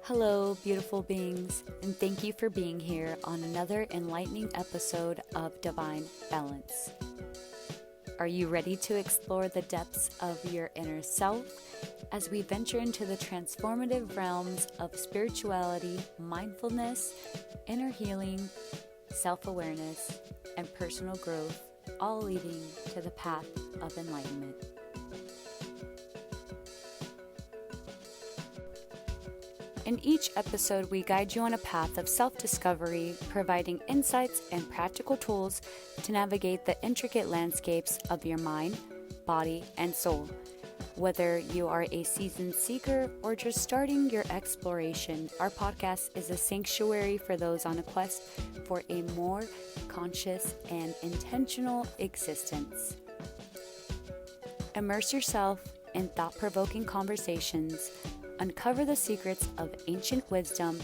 Hello, beautiful beings, and thank you for being here on another enlightening episode of Divine Balance. Are you ready to explore the depths of your inner self as we venture into the transformative realms of spirituality, mindfulness, inner healing, self-awareness, and personal growth, all leading to the path of enlightenment? In each episode, we guide you on a path of self-discovery, providing insights and practical tools to navigate the intricate landscapes of your mind, body, and soul. Whether you are a seasoned seeker or just starting your exploration, our podcast is a sanctuary for those on a quest for a more conscious and intentional existence. Immerse yourself in thought-provoking conversations, uncover the secrets of ancient wisdom,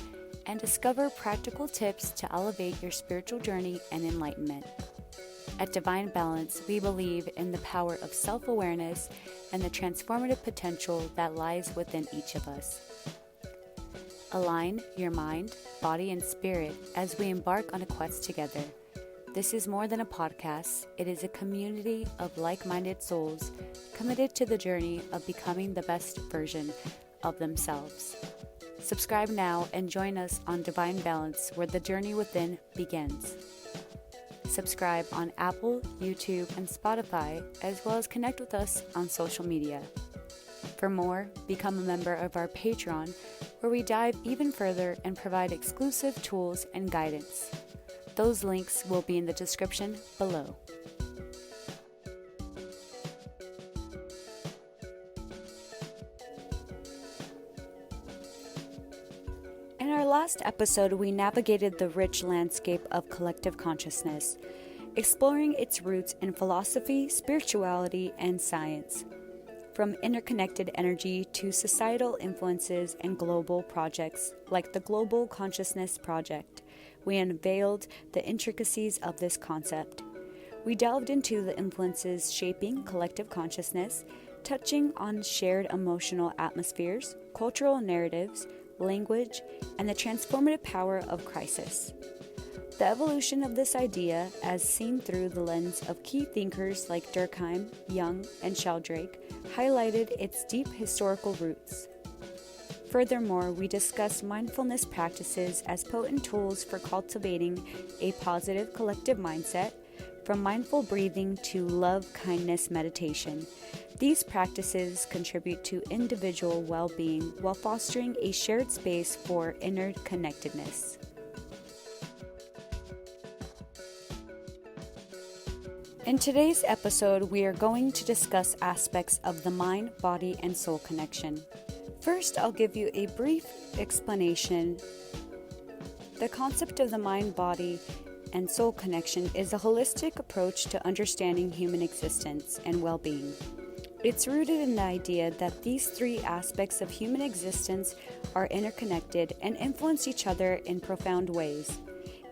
and discover practical tips to elevate your spiritual journey and enlightenment. At Divine Balance, we believe in the power of self-awareness and the transformative potential that lies within each of us. Align your mind, body, and spirit as we embark on a quest together. This is more than a podcast. It is a community of like-minded souls committed to the journey of becoming the best version of themselves. Subscribe now and join us on Divine Balance, where the journey within begins. Subscribe on Apple, YouTube, and Spotify, as well as connect with us on social media. For more, become a member of our Patreon, where we dive even further and provide exclusive tools and guidance. Those links will be in the description below. In our last episode, we navigated the rich landscape of collective consciousness, exploring its roots in philosophy, spirituality, and science. From interconnected energy to societal influences and global projects like the Global Consciousness Project, we unveiled the intricacies of this concept. We delved into the influences shaping collective consciousness, touching on shared emotional atmospheres, cultural narratives, language, and the transformative power of crisis. The evolution of this idea, as seen through the lens of key thinkers like Durkheim, Jung, and Sheldrake, highlighted its deep historical roots. Furthermore, we discussed mindfulness practices as potent tools for cultivating a positive collective mindset, from mindful breathing to love-kindness meditation. These practices contribute to individual well-being while fostering a shared space for interconnectedness. In today's episode, we are going to discuss aspects of the mind, body, and soul connection. First, I'll give you a brief explanation. The concept of the mind, body, and soul connection is a holistic approach to understanding human existence and well-being. It's rooted in the idea that these three aspects of human existence are interconnected and influence each other in profound ways.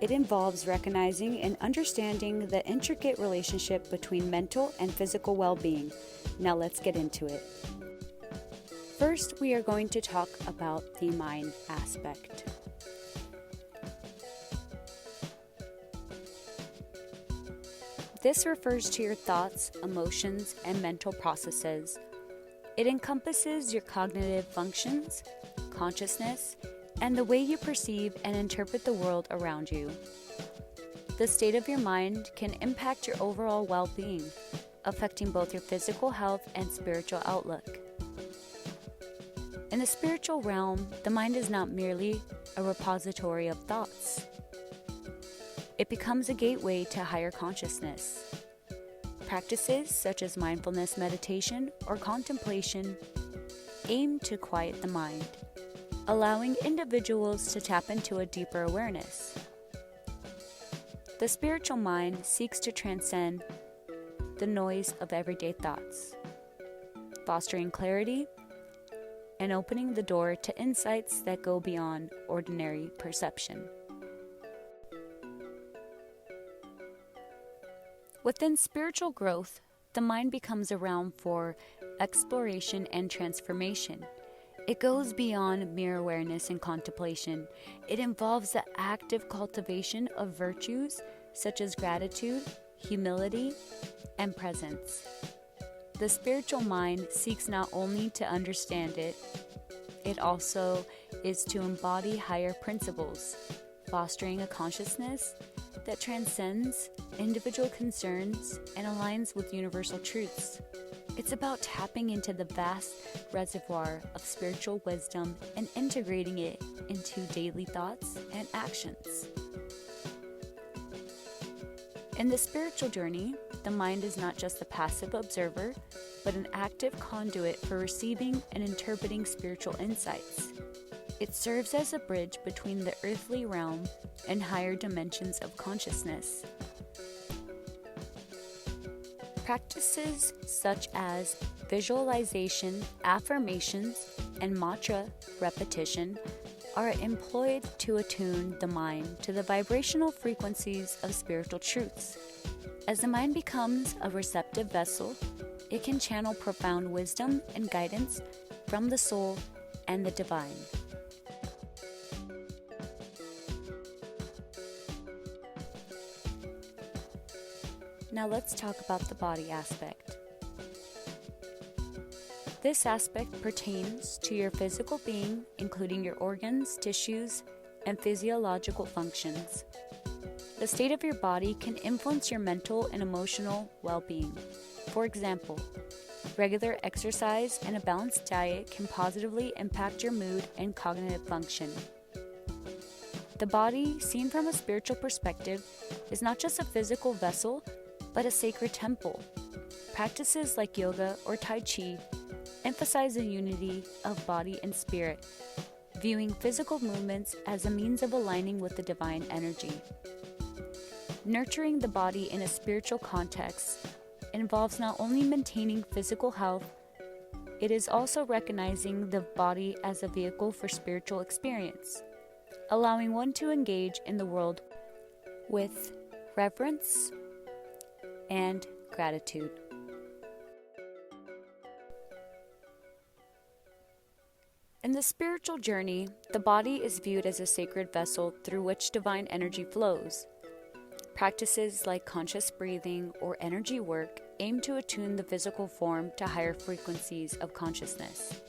It involves recognizing and understanding the intricate relationship between mental and physical well-being. Now let's get into it. First, we are going to talk about the mind aspect. This refers to your thoughts, emotions, and mental processes. It encompasses your cognitive functions, consciousness, and the way you perceive and interpret the world around you. The state of your mind can impact your overall well-being, affecting both your physical health and spiritual outlook. In the spiritual realm, the mind is not merely a repository of thoughts. It becomes a gateway to higher consciousness. Practices such as mindfulness meditation or contemplation aim to quiet the mind, allowing individuals to tap into a deeper awareness. The spiritual mind seeks to transcend the noise of everyday thoughts, fostering clarity and opening the door to insights that go beyond ordinary perception. Within spiritual growth, the mind becomes a realm for exploration, and transformation. It goes beyond mere awareness and contemplation. It involves the active cultivation of virtues such as gratitude, humility, and presence. The spiritual mind seeks not only to understand it, it also is to embody higher principles, fostering a consciousness that transcends individual concerns and aligns with universal truths. It's about tapping into the vast reservoir of spiritual wisdom and integrating it into daily thoughts and actions. In the spiritual journey, the mind is not just a passive observer, but an active conduit for receiving and interpreting spiritual insights. It serves as a bridge between the earthly realm and higher dimensions of consciousness. Practices such as visualization, affirmations, and mantra repetition are employed to attune the mind to the vibrational frequencies of spiritual truths. As the mind becomes a receptive vessel, it can channel profound wisdom and guidance from the soul and the divine. Now let's talk about the body aspect. This aspect pertains to your physical being, including your organs, tissues, and physiological functions. The state of your body can influence your mental and emotional well-being. For example, regular exercise and a balanced diet can positively impact your mood and cognitive function. The body, seen from a spiritual perspective, is not just a physical vessel, but a sacred temple. Practices like yoga or Tai Chi emphasize the unity of body and spirit, viewing physical movements as a means of aligning with the divine energy. Nurturing the body in a spiritual context involves not only maintaining physical health, it is also recognizing the body as a vehicle for spiritual experience, allowing one to engage in the world with reverence and gratitude. In the spiritual journey, the body is viewed as a sacred vessel through which divine energy flows. Practices like conscious breathing or energy work aim to attune the physical form to higher frequencies of consciousness.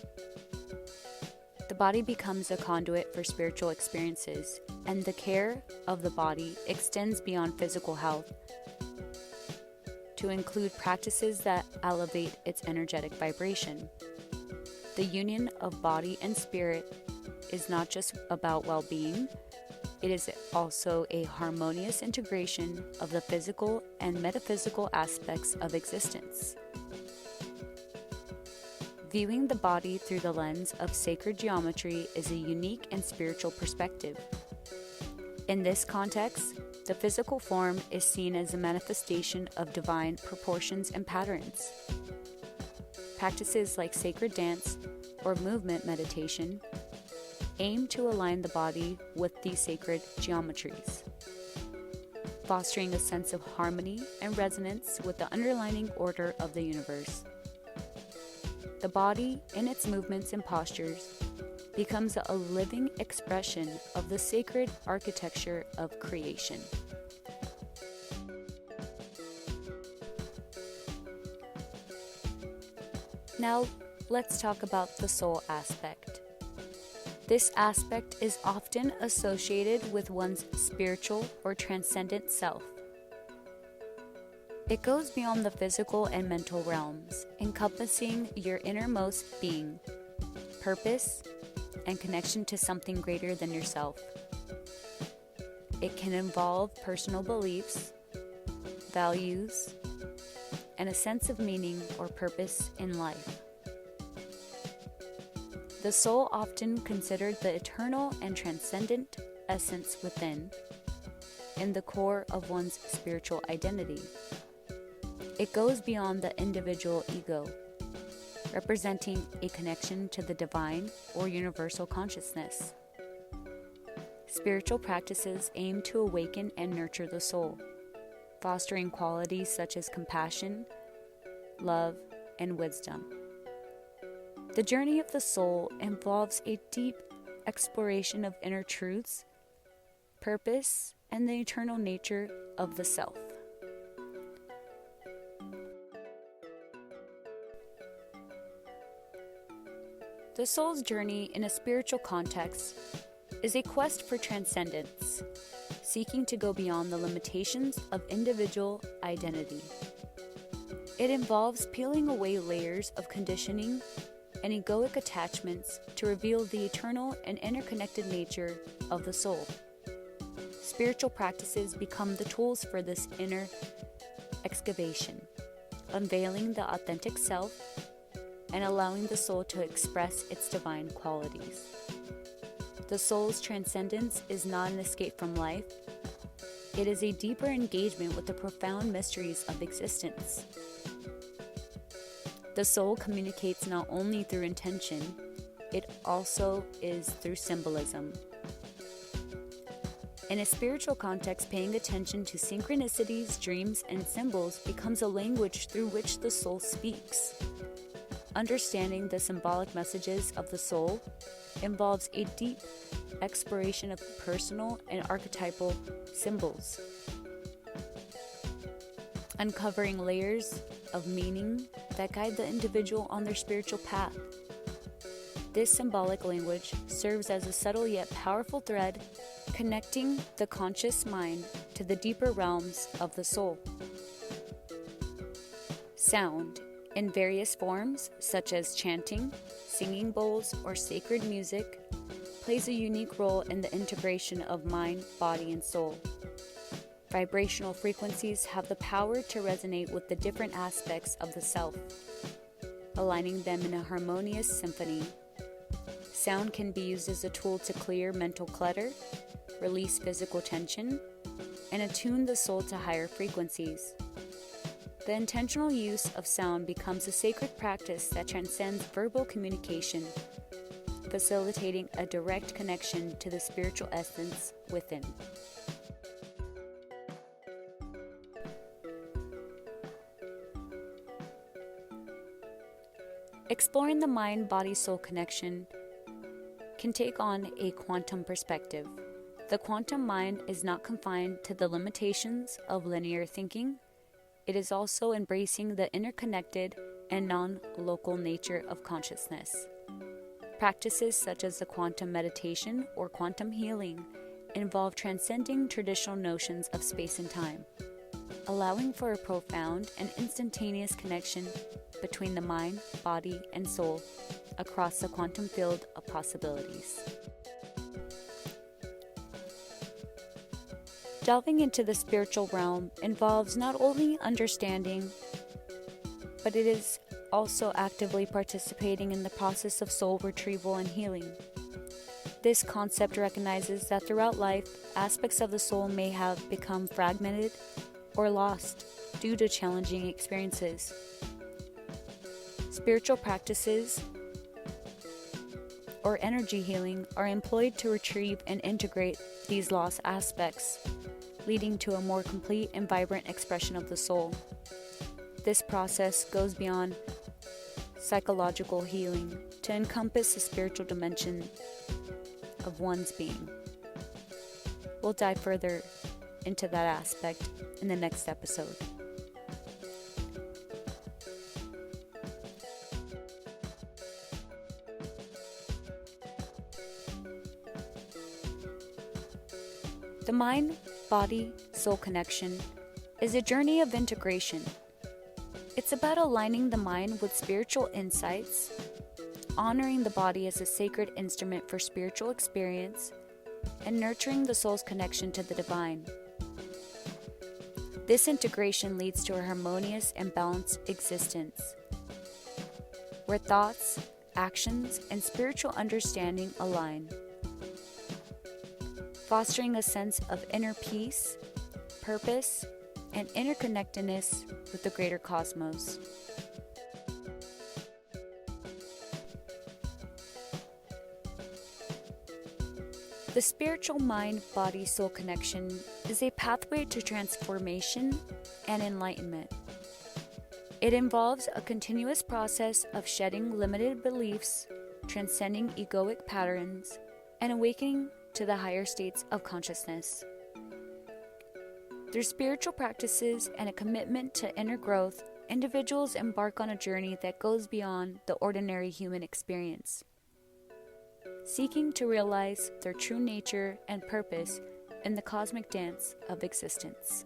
The body becomes a conduit for spiritual experiences, and the care of the body extends beyond physical health to include practices that elevate its energetic vibration. The union of body and spirit is not just about well-being, it is also a harmonious integration of the physical and metaphysical aspects of existence. Viewing the body through the lens of sacred geometry is a unique and spiritual perspective. In this context, the physical form is seen as a manifestation of divine proportions and patterns. Practices like sacred dance or movement meditation aim to align the body with these sacred geometries, fostering a sense of harmony and resonance with the underlying order of the universe. The body, in its movements and postures, becomes a living expression of the sacred architecture of creation. Now, let's talk about the soul aspect. This aspect is often associated with one's spiritual or transcendent self. It goes beyond the physical and mental realms, encompassing your innermost being, purpose, and connection to something greater than yourself. It can involve personal beliefs, values, and a sense of meaning or purpose in life. The soul, often considered the eternal and transcendent essence within, in the core of one's spiritual identity. It goes beyond the individual ego, representing a connection to the divine or universal consciousness. Spiritual practices aim to awaken and nurture the soul, fostering qualities such as compassion, love, and wisdom. The journey of the soul involves a deep exploration of inner truths, purpose, and the eternal nature of the self. The soul's journey in a spiritual context is a quest for transcendence, seeking to go beyond the limitations of individual identity. It involves peeling away layers of conditioning and egoic attachments to reveal the eternal and interconnected nature of the soul. Spiritual practices become the tools for this inner excavation, unveiling the authentic self and allowing the soul to express its divine qualities. The soul's transcendence is not an escape from life. It is a deeper engagement with the profound mysteries of existence. The soul communicates not only through intention, it also is through symbolism. In a spiritual context, paying attention to synchronicities, dreams, and symbols becomes a language through which the soul speaks. Understanding the symbolic messages of the soul involves a deep exploration of personal and archetypal symbols, uncovering layers of meaning that guide the individual on their spiritual path. This symbolic language serves as a subtle yet powerful thread connecting the conscious mind to the deeper realms of the soul. Sound, in various forms such as chanting, singing bowls, or sacred music, plays a unique role in the integration of mind, body, and soul. Vibrational frequencies have the power to resonate with the different aspects of the self, aligning them in a harmonious symphony. Sound can be used as a tool to clear mental clutter, release physical tension, and attune the soul to higher frequencies. The intentional use of sound becomes a sacred practice that transcends verbal communication, facilitating a direct connection to the spiritual essence within. Exploring the mind-body-soul connection can take on a quantum perspective. The quantum mind is not confined to the limitations of linear thinking. It is also embracing the interconnected and non-local nature of consciousness. Practices such as the quantum meditation or quantum healing involve transcending traditional notions of space and time, allowing for a profound and instantaneous connection between the mind, body, and soul across the quantum field of possibilities. Delving into the spiritual realm involves not only understanding, but it is also actively participating in the process of soul retrieval and healing. This concept recognizes that throughout life, aspects of the soul may have become fragmented or lost due to challenging experiences. Spiritual practices or energy healing are employed to retrieve and integrate these lost aspects, leading to a more complete and vibrant expression of the soul. This process goes beyond psychological healing to encompass the spiritual dimension of one's being. We'll dive further into that aspect in the next episode. The mind-body-soul connection is a journey of integration. It's about aligning the mind with spiritual insights, honoring the body as a sacred instrument for spiritual experience, and nurturing the soul's connection to the divine. This integration leads to a harmonious and balanced existence, where thoughts, actions, and spiritual understanding align, fostering a sense of inner peace, purpose, and interconnectedness with the greater cosmos. The spiritual mind-body-soul connection is a pathway to transformation and enlightenment. It involves a continuous process of shedding limited beliefs, transcending egoic patterns, and awakening to the higher states of consciousness. Through spiritual practices and a commitment to inner growth, individuals embark on a journey that goes beyond the ordinary human experience, seeking to realize their true nature and purpose in the cosmic dance of existence.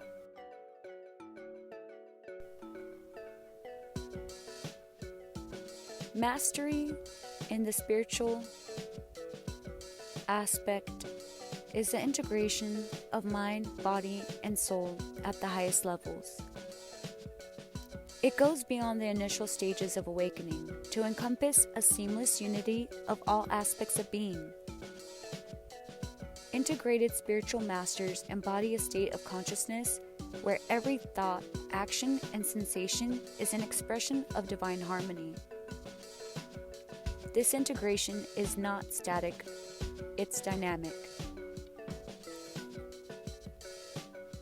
Mastery in the spiritual aspect is the integration of mind, body, and soul at the highest levels. It goes beyond the initial stages of awakening to encompass a seamless unity of all aspects of being. Integrated spiritual masters embody a state of consciousness where every thought, action, and sensation is an expression of divine harmony. This integration is not static, it's dynamic,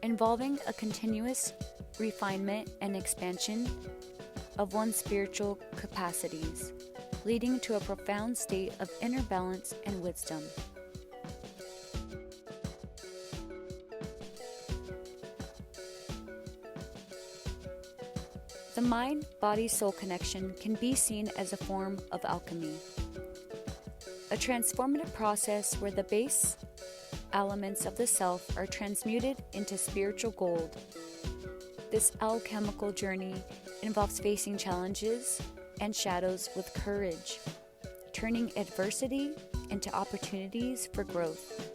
involving a continuous refinement and expansion of one's spiritual capacities, leading to a profound state of inner balance and wisdom. The mind-body-soul connection can be seen as a form of alchemy, a transformative process where the base elements of the self are transmuted into spiritual gold. This alchemical journey involves facing challenges and shadows with courage, turning adversity into opportunities for growth,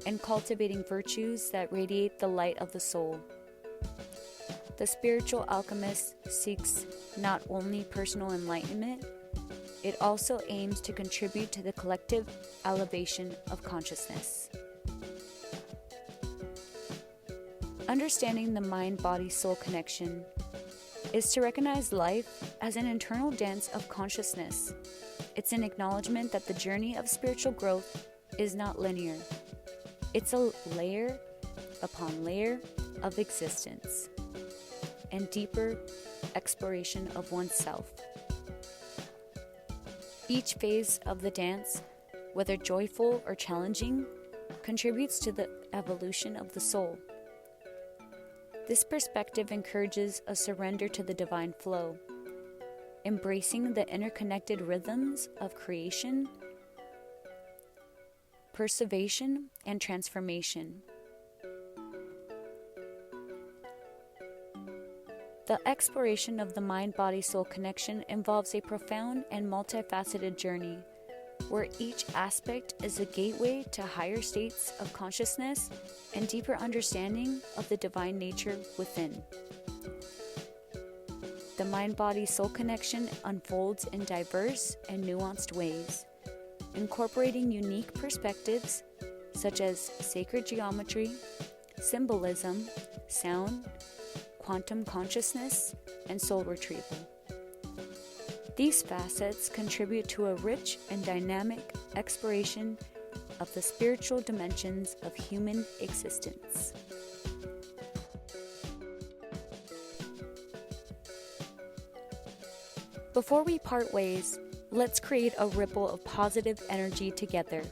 and cultivating virtues that radiate the light of the soul. The spiritual alchemist seeks not only personal enlightenment, it also aims to contribute to the collective elevation of consciousness. Understanding the mind-body-soul connection is to recognize life as an internal dance of consciousness. It's an acknowledgement that the journey of spiritual growth is not linear. It's a layer upon layer of existence and deeper exploration of oneself. Each phase of the dance, whether joyful or challenging, contributes to the evolution of the soul. This perspective encourages a surrender to the divine flow, embracing the interconnected rhythms of creation, preservation, and transformation. The exploration of the mind-body-soul connection involves a profound and multifaceted journey, where each aspect is a gateway to higher states of consciousness and deeper understanding of the divine nature within. The mind-body-soul connection unfolds in diverse and nuanced ways, incorporating unique perspectives such as sacred geometry, symbolism, sound, quantum consciousness, and soul retrieval. These facets contribute to a rich and dynamic exploration of the spiritual dimensions of human existence. Before we part ways, let's create a ripple of positive energy together.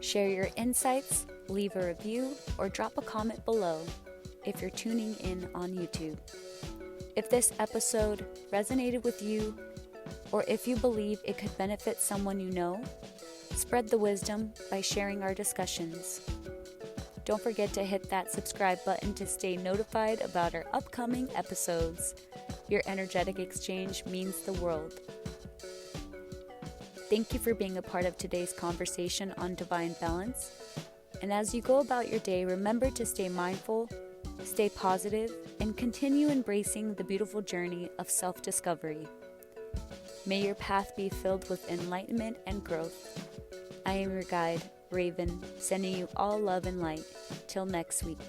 Share your insights, leave a review, or drop a comment below if you're tuning in on YouTube. If this episode resonated with you, or if you believe it could benefit someone you know, spread the wisdom by sharing our discussions. Don't forget to hit that subscribe button to stay notified about our upcoming episodes. Your energetic exchange means the world. Thank you for being a part of today's conversation on divine balance. And as you go about your day, remember to stay mindful, stay positive, and continue embracing the beautiful journey of self-discovery. May your path be filled with enlightenment and growth. I am your guide, Raven, sending you all love and light. Till next week.